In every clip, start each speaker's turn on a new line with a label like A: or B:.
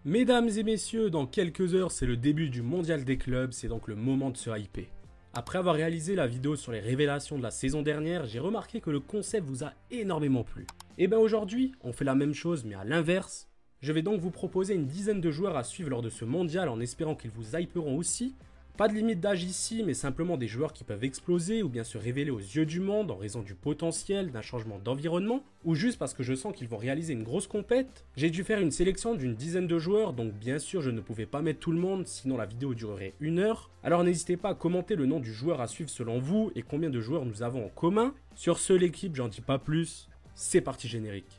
A: Mesdames et messieurs, dans quelques heures, c'est le début du mondial des clubs, c'est donc le moment de se hyper. Après avoir réalisé la vidéo sur les révélations de la saison dernière, j'ai remarqué que le concept vous a énormément plu. Et bien aujourd'hui, on fait la même chose mais à l'inverse. Je vais donc vous proposer une dizaine de joueurs à suivre lors de ce mondial en espérant qu'ils vous hyperont aussi. Pas de limite d'âge ici, mais simplement des joueurs qui peuvent exploser ou bien se révéler aux yeux du monde en raison du potentiel d'un changement d'environnement, ou juste parce que je sens qu'ils vont réaliser une grosse compète. J'ai dû faire une sélection d'une dizaine de joueurs, donc bien sûr je ne pouvais pas mettre tout le monde, sinon la vidéo durerait 1 heure. Alors n'hésitez pas à commenter le nom du joueur à suivre selon vous et combien de joueurs nous avons en commun. Sur ce l'équipe, j'en dis pas plus, c'est parti générique.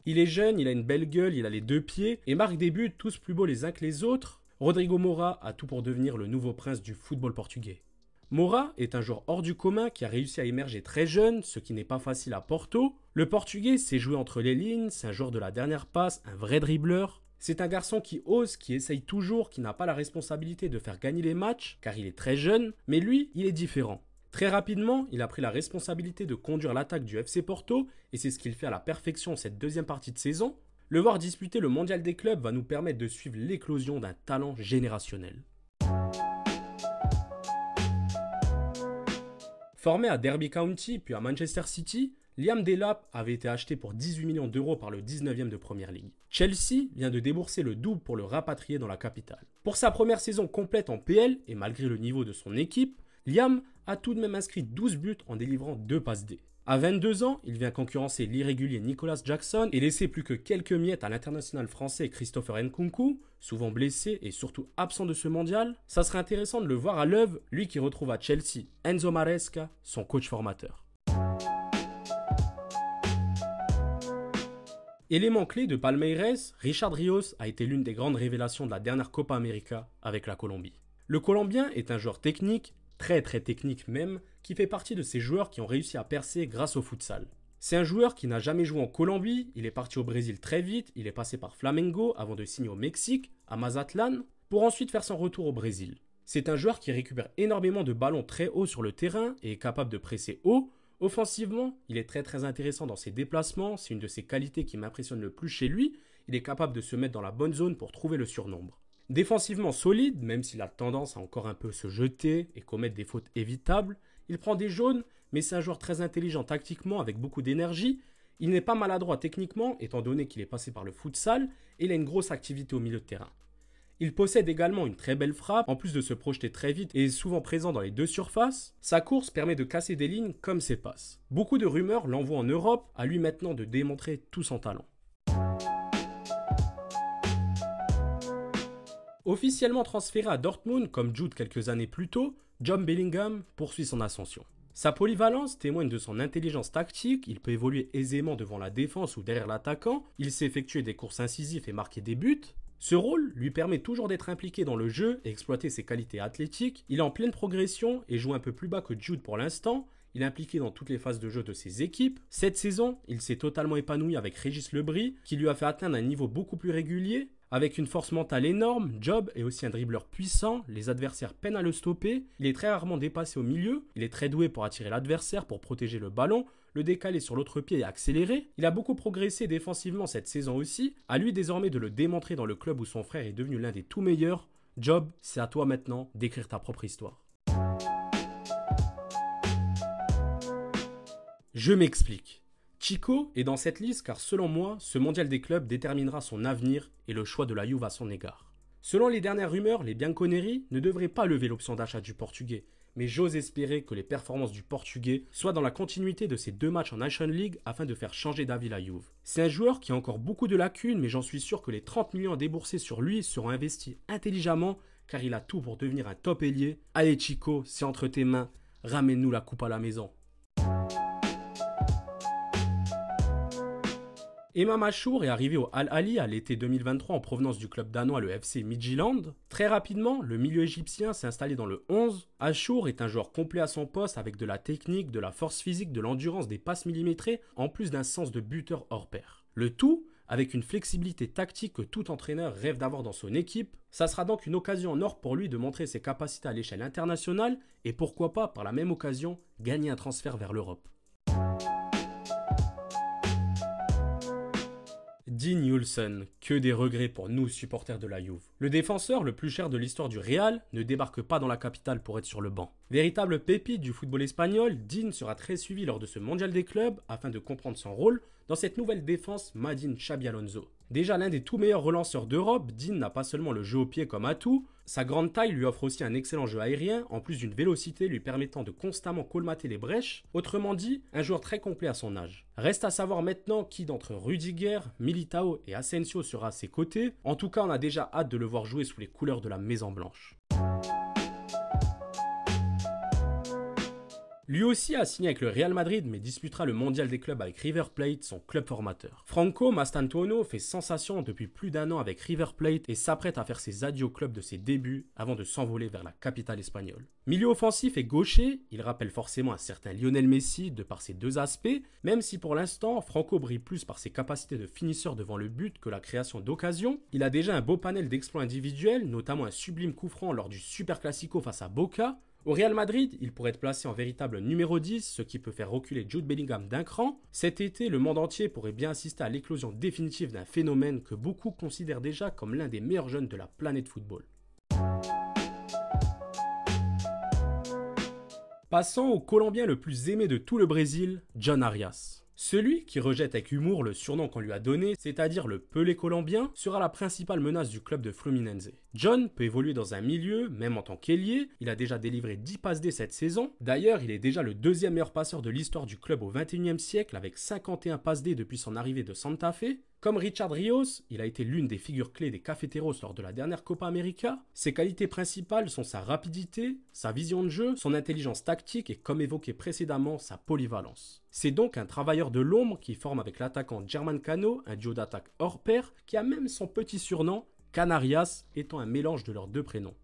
A: Il est jeune, il a une belle gueule, il a les 2 pieds et marque des buts tous plus beaux les uns que les autres. Rodrigo Moura a tout pour devenir le nouveau prince du football portugais. Moura est un joueur hors du commun qui a réussi à émerger très jeune, ce qui n'est pas facile à Porto. Le portugais sait jouer entre les lignes, c'est un joueur de la dernière passe, un vrai dribbleur. C'est un garçon qui ose, qui essaye toujours, qui n'a pas la responsabilité de faire gagner les matchs, car il est très jeune, mais lui, il est différent. Très rapidement, il a pris la responsabilité de conduire l'attaque du FC Porto et c'est ce qu'il fait à la perfection cette deuxième partie de saison. Le voir disputer le mondial des clubs va nous permettre de suivre l'éclosion d'un talent générationnel. Formé à Derby County puis à Manchester City, Liam Delap avait été acheté pour 18 millions d'euros par le 19e de Premier League. Chelsea vient de débourser le double pour le rapatrier dans la capitale. Pour sa première saison complète en PL et malgré le niveau de son équipe, Liam a tout de même inscrit 12 buts en délivrant 2 passes D. À 22 ans, il vient concurrencer l'irrégulier Nicolas Jackson et laisser plus que quelques miettes à l'international français Christopher Nkunku, souvent blessé et surtout absent de ce mondial. Ça serait intéressant de le voir à l'œuvre, lui qui retrouve à Chelsea Enzo Maresca, son coach formateur. Élément clé de Palmeiras, Richard Rios a été l'une des grandes révélations de la dernière Copa América avec la Colombie. Le Colombien est un joueur technique, très technique même, qui fait partie de ces joueurs qui ont réussi à percer grâce au futsal. C'est un joueur qui n'a jamais joué en Colombie, il est parti au Brésil très vite, il est passé par Flamengo avant de signer au Mexique, à Mazatlan, pour ensuite faire son retour au Brésil. C'est un joueur qui récupère énormément de ballons très haut sur le terrain et est capable de presser haut. Offensivement, il est très intéressant dans ses déplacements, c'est une de ses qualités qui m'impressionne le plus chez lui, il est capable de se mettre dans la bonne zone pour trouver le surnombre. Défensivement solide, même s'il a tendance à encore un peu se jeter et commettre des fautes évitables, il prend des jaunes, mais c'est un joueur très intelligent tactiquement avec beaucoup d'énergie. Il n'est pas maladroit techniquement, étant donné qu'il est passé par le futsal, et il a une grosse activité au milieu de terrain. Il possède également une très belle frappe, en plus de se projeter très vite et est souvent présent dans les 2 surfaces. Sa course permet de casser des lignes comme ses passes. Beaucoup de rumeurs l'envoient en Europe, à lui maintenant de démontrer tout son talent. Officiellement transféré à Dortmund comme Jude quelques années plus tôt, Jude Bellingham poursuit son ascension. Sa polyvalence témoigne de son intelligence tactique, il peut évoluer aisément devant la défense ou derrière l'attaquant, il sait effectuer des courses incisives et marquer des buts. Ce rôle lui permet toujours d'être impliqué dans le jeu et exploiter ses qualités athlétiques, il est en pleine progression et joue un peu plus bas que Jude pour l'instant. Il est impliqué dans toutes les phases de jeu de ses équipes. Cette saison, il s'est totalement épanoui avec Régis Lebris, qui lui a fait atteindre un niveau beaucoup plus régulier. Avec une force mentale énorme, Job est aussi un dribbleur puissant, les adversaires peinent à le stopper, il est très rarement dépassé au milieu, il est très doué pour attirer l'adversaire, pour protéger le ballon, le décaler sur l'autre pied et accélérer. Il a beaucoup progressé défensivement cette saison aussi, à lui désormais de le démontrer dans le club où son frère est devenu l'un des tout meilleurs. Job, c'est à toi maintenant d'écrire ta propre histoire. Je m'explique. Chico est dans cette liste car selon moi, ce mondial des clubs déterminera son avenir et le choix de la Juve à son égard. Selon les dernières rumeurs, les Bianconeri ne devraient pas lever l'option d'achat du Portugais, mais j'ose espérer que les performances du Portugais soient dans la continuité de ces 2 matchs en Nation League afin de faire changer d'avis la Juve. C'est un joueur qui a encore beaucoup de lacunes, mais j'en suis sûr que les 30 millions déboursés sur lui seront investis intelligemment car il a tout pour devenir un top ailier. Allez Chico, c'est entre tes mains, ramène-nous la coupe à la maison. Imam Achour est arrivé au Al Ahly à l'été 2023 en provenance du club danois le FC Midtjylland. Très rapidement, le milieu égyptien s'est installé dans le 11. Achour est un joueur complet à son poste avec de la technique, de la force physique, de l'endurance, des passes millimétrées, en plus d'un sens de buteur hors pair. Le tout avec une flexibilité tactique que tout entraîneur rêve d'avoir dans son équipe. Ça sera donc une occasion en or pour lui de montrer ses capacités à l'échelle internationale et pourquoi pas, par la même occasion, gagner un transfert vers l'Europe. Dean Hulsen, que des regrets pour nous supporters de la Juve. Le défenseur le plus cher de l'histoire du Real ne débarque pas dans la capitale pour être sur le banc. Véritable pépite du football espagnol, Dean sera très suivi lors de ce mondial des clubs afin de comprendre son rôle dans cette nouvelle défense made in Xabi Alonso. Déjà l'un des tout meilleurs relanceurs d'Europe, Dean n'a pas seulement le jeu au pied comme atout, sa grande taille lui offre aussi un excellent jeu aérien, en plus d'une vélocité lui permettant de constamment colmater les brèches, autrement dit, un joueur très complet à son âge. Reste à savoir maintenant qui d'entre Rudiger, Militao et Asensio sera à ses côtés, en tout cas on a déjà hâte de le voir jouer sous les couleurs de la Maison Blanche. Lui aussi a signé avec le Real Madrid mais disputera le mondial des clubs avec River Plate, son club formateur. Franco Mastantuono fait sensation depuis plus d'1 an avec River Plate et s'apprête à faire ses adieux au club de ses débuts avant de s'envoler vers la capitale espagnole. Milieu offensif et gaucher, il rappelle forcément un certain Lionel Messi de par ses deux aspects, même si pour l'instant Franco brille plus par ses capacités de finisseur devant le but que la création d'occasions. Il a déjà un beau panel d'exploits individuels, notamment un sublime coup franc lors du Super Classico face à Boca. Au Real Madrid, il pourrait être placé en véritable numéro 10, ce qui peut faire reculer Jude Bellingham d'un cran. Cet été, le monde entier pourrait bien assister à l'éclosion définitive d'un phénomène que beaucoup considèrent déjà comme l'un des meilleurs jeunes de la planète football. Passons au Colombien le plus aimé de tout le Brésil, John Arias. Celui qui rejette avec humour le surnom qu'on lui a donné, c'est-à-dire le Pelé colombien, sera la principale menace du club de Fluminense. John peut évoluer dans un milieu, même en tant qu'ailier, il a déjà délivré 10 passes D cette saison. D'ailleurs, il est déjà le deuxième meilleur passeur de l'histoire du club au XXIe siècle avec 51 passes D depuis son arrivée de Santa Fe. Comme Richard Rios, il a été l'une des figures clés des Cafeteros lors de la dernière Copa América. Ses qualités principales sont sa rapidité, sa vision de jeu, son intelligence tactique et comme évoqué précédemment, sa polyvalence. C'est donc un travailleur de l'ombre qui forme avec l'attaquant Germán Cano un duo d'attaque hors pair qui a même son petit surnom, Canarias, étant un mélange de leurs deux prénoms.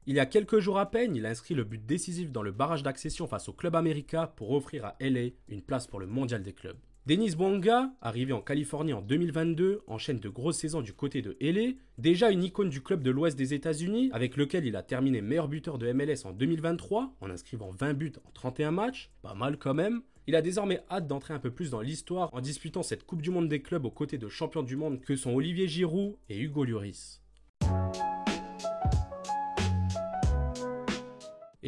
A: Il y a quelques jours à peine, il a inscrit le but décisif dans le barrage d'accession face au Club América pour offrir à LA une place pour le mondial des clubs. Denis Bouanga, arrivé en Californie en 2022, enchaîne de grosses saisons du côté de LA, déjà une icône du club de l'Ouest des États-Unis, avec lequel il a terminé meilleur buteur de MLS en 2023, en inscrivant 20 buts en 31 matchs, pas mal quand même. Il a désormais hâte d'entrer un peu plus dans l'histoire en disputant cette Coupe du Monde des clubs aux côtés de champions du monde que sont Olivier Giroud et Hugo Lloris.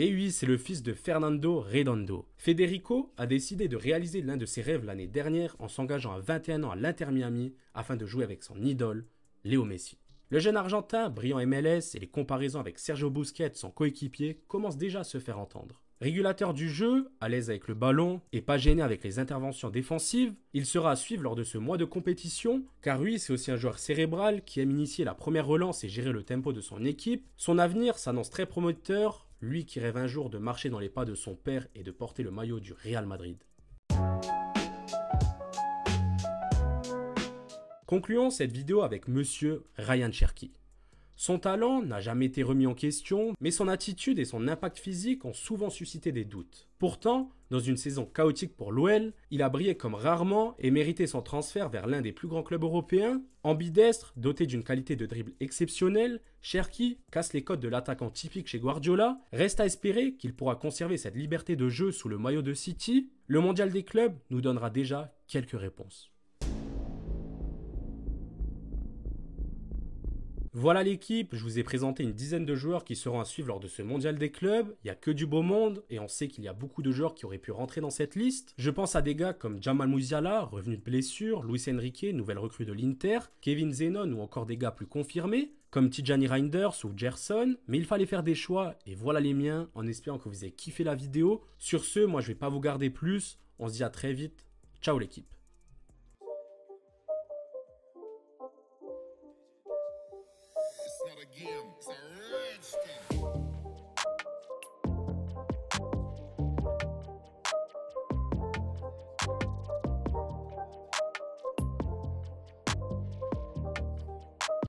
A: Et oui, c'est le fils de Fernando Redondo. Federico a décidé de réaliser l'un de ses rêves l'année dernière en s'engageant à 21 ans à l'Inter Miami afin de jouer avec son idole, Léo Messi. Le jeune Argentin, brillant MLS et les comparaisons avec Sergio Busquets, son coéquipier, commencent déjà à se faire entendre. Régulateur du jeu, à l'aise avec le ballon et pas gêné avec les interventions défensives, il sera à suivre lors de ce mois de compétition, car lui c'est aussi un joueur cérébral qui aime initier la première relance et gérer le tempo de son équipe. Son avenir s'annonce très prometteur, lui qui rêve un jour de marcher dans les pas de son père et de porter le maillot du Real Madrid. Concluons cette vidéo avec monsieur Ryan Cherki. Son talent n'a jamais été remis en question, mais son attitude et son impact physique ont souvent suscité des doutes. Pourtant, dans une saison chaotique pour l'OL, il a brillé comme rarement et mérité son transfert vers l'un des plus grands clubs européens. Ambidestre, doté d'une qualité de dribble exceptionnelle, Cherki casse les codes de l'attaquant typique chez Guardiola. Reste à espérer qu'il pourra conserver cette liberté de jeu sous le maillot de City. Le mondial des clubs nous donnera déjà quelques réponses. Voilà l'équipe, je vous ai présenté une dizaine de joueurs qui seront à suivre lors de ce mondial des clubs. Il n'y a que du beau monde et on sait qu'il y a beaucoup de joueurs qui auraient pu rentrer dans cette liste. Je pense à des gars comme Jamal Musiala, revenu de blessure, Luis Enrique, nouvelle recrue de l'Inter, Kevin Zenon ou encore des gars plus confirmés, comme Tijani Reinders ou Gerson. Mais il fallait faire des choix et voilà les miens en espérant que vous ayez kiffé la vidéo. Sur ce, moi je vais pas vous garder plus, on se dit à très vite. Ciao l'équipe.